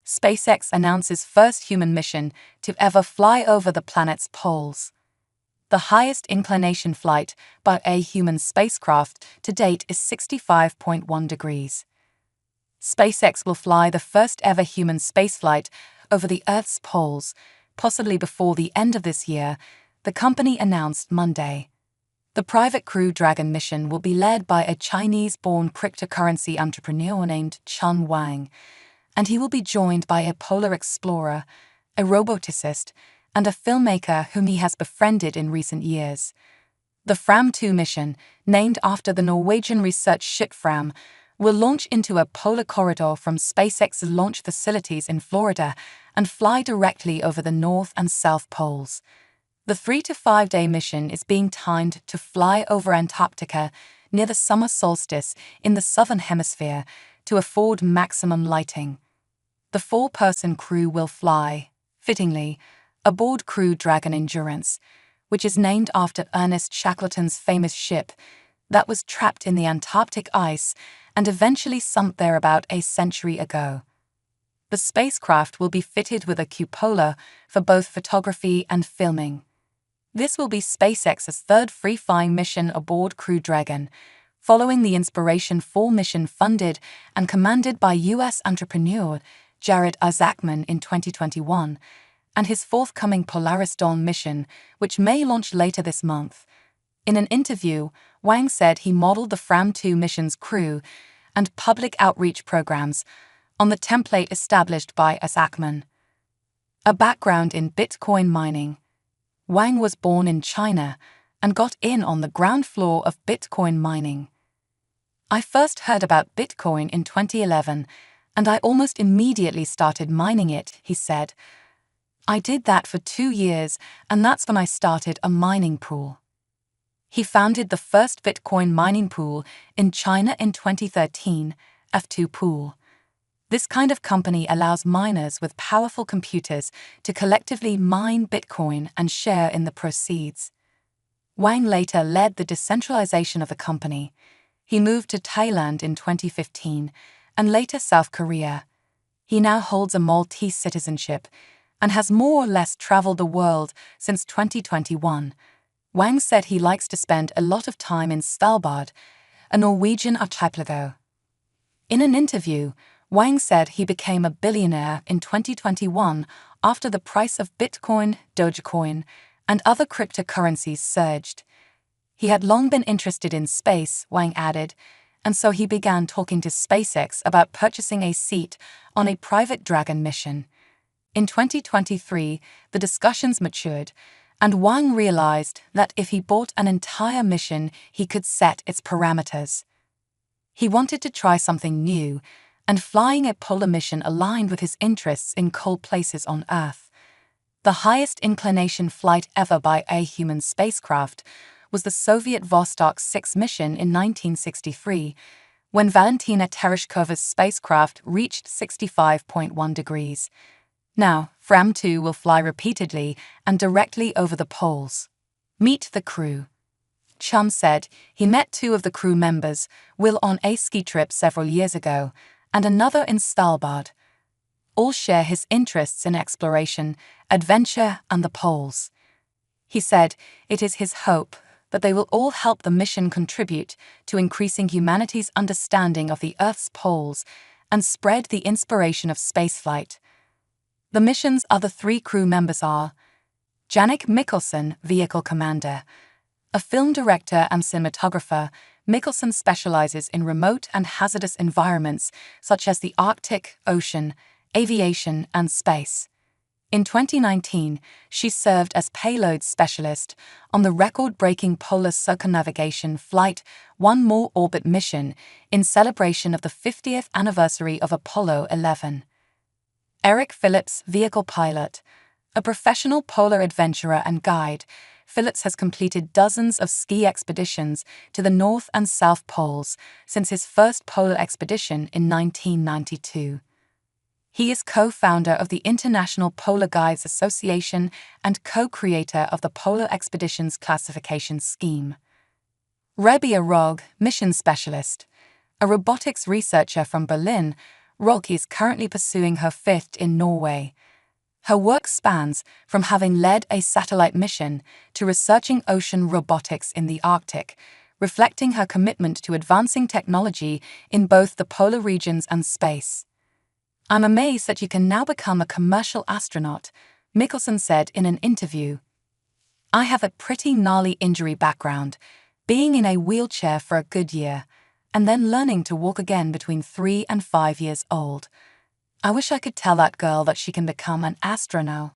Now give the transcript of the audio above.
SpaceX announces first human mission to ever fly over the planet's poles. The highest inclination flight by a human spacecraft to date is 65.1 degrees. SpaceX will fly the first ever human spaceflight over the Earth's poles, possibly before the end of this year, the company announced Monday. The private Crew Dragon mission will be led by a Chinese-born cryptocurrency entrepreneur named Chun Wang, and he will be joined by a polar explorer, a roboticist, and a filmmaker whom he has befriended in recent years. The Fram 2 mission, named after the Norwegian research ship Fram, will launch into a polar corridor from SpaceX's launch facilities in Florida and fly directly over the North and South Poles. The 3 to 5 day mission is being timed to fly over Antarctica near the summer solstice in the southern hemisphere to afford maximum lighting. The 4-person crew will fly, fittingly, aboard Crew Dragon Endurance, which is named after Ernest Shackleton's famous ship that was trapped in the Antarctic ice and eventually sunk there about a century ago. The spacecraft will be fitted with a cupola for both photography and filming. This will be SpaceX's third free-flying mission aboard Crew Dragon, following the Inspiration 4 mission funded and commanded by U.S. entrepreneur Jared Isaacman in 2021, and his forthcoming Polaris Dawn mission, which may launch later this month. In an interview, Wang said he modeled the Fram 2 mission's crew and public outreach programs on the template established by Isaacman. A background in Bitcoin mining. Wang was born in China and got in on the ground floor of Bitcoin mining. I first heard about Bitcoin in 2011, and I almost immediately started mining it, he said. I did that for 2 years, and that's when I started a mining pool. He founded the first Bitcoin mining pool in China in 2013, F2 Pool. This kind of company allows miners with powerful computers to collectively mine Bitcoin and share in the proceeds. Wang later led the decentralization of the company. He moved to Thailand in 2015 and later South Korea. He now holds a Maltese citizenship and has more or less traveled the world since 2021. Wang said he likes to spend a lot of time in Svalbard, a Norwegian archipelago. In an interview, Wang said he became a billionaire in 2021 after the price of Bitcoin, Dogecoin, and other cryptocurrencies surged. He had long been interested in space, Wang added, and so he began talking to SpaceX about purchasing a seat on a private Dragon mission. In 2023, the discussions matured, and Wang realized that if he bought an entire mission, he could set its parameters. He wanted to try something new, and flying a polar mission aligned with his interests in cold places on Earth. The highest inclination flight ever by a human spacecraft was the Soviet Vostok 6 mission in 1963, when Valentina Tereshkova's spacecraft reached 65.1 degrees. Now, Fram 2 will fly repeatedly and directly over the poles. Meet the crew. Chun said he met 2 of the crew members, Will on a ski trip several years ago, and another in Svalbard. All share his interests in exploration, adventure, and the poles. He said it is his hope that they will all help the mission contribute to increasing humanity's understanding of the Earth's poles and spread the inspiration of spaceflight. The mission's other 3 crew members are Jannik Mikkelsen, Vehicle Commander. A film director and cinematographer, Mikkelsen specializes in remote and hazardous environments such as the Arctic, ocean, aviation, and space. In 2019, she served as payload specialist on the record-breaking polar circumnavigation Flight 1 More orbit mission in celebration of the 50th anniversary of Apollo 11. Eric Phillips, vehicle pilot. A professional polar adventurer and guide, Phillips has completed dozens of ski expeditions to the North and South Poles since his first polar expedition in 1992. He is co-founder of the International Polar Guides Association and co-creator of the Polar Expeditions Classification Scheme. Rebia Rog, mission specialist. A robotics researcher from Berlin, Rolke is currently pursuing her fifth in Norway. Her work spans from having led a satellite mission to researching ocean robotics in the Arctic, reflecting her commitment to advancing technology in both the polar regions and space. "I'm amazed that you can now become a commercial astronaut," Mikkelsen said in an interview. "I have a pretty gnarly injury background, being in a wheelchair for a good year, and then learning to walk again between 3 and 5 years old. I wish I could tell that girl that she can become an astronaut."